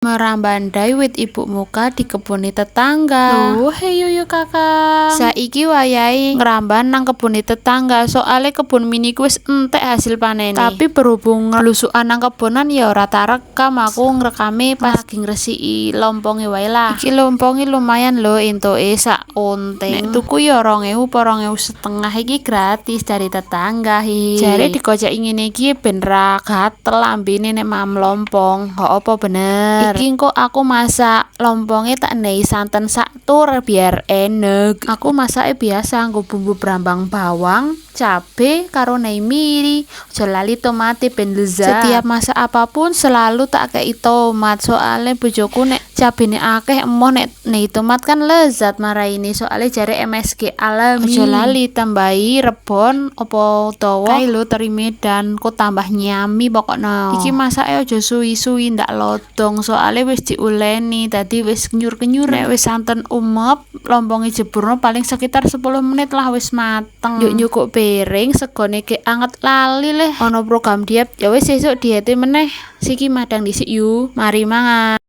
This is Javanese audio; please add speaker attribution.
Speaker 1: Merambandai wit ibu muka di kebun tetangga. Loh, hei yuyu kakak. Saiki wayahe ngeramban nang kebun tetangga. Soale kebun miniku wis entek hasil panene. Tapi berhubung ngelusukan nang kebunan ya ora tak rekam, aku ngrekame pas lagi ngresiki lomponge wae lah. Iki lomponge lumayan lho entuke sak onteng. Nek tuku ya 2.000 apa 2.500 iki gratis dari tetangga. Jare dikoceki ngene iki ben ra gatel lambene nek mam lompong. Kok apa bener? Iki kok aku masak lompongnya tak ndai santen sak tur biar enek. Aku masaknya biasa nggo bumbu brambang bawang, cabe karo nei miri. Aja lali tomate ben lezat. Setiap masak apapun selalu tak kei tomat. Soale bojoku nek cabene akeh emoh nek nei tomat kan lezat maraine. Soale jare MSG alami. Aja lali tambahi rebon opo utawa kae lho teri Medan kok tambah nyami pokokno. Iki masake aja suwi-suwi ndak lodong soale wis diuleni dadi wis kenyur-kenyur. Nek wis santen umep lomponge jeburno paling sekitar 10 menit lah wis mateng. Yuk nyukuk piring segone ke anget lali leh ono program diet ya wis sesuk diete meneh. Siki madang dhisik yu. Mari mangan.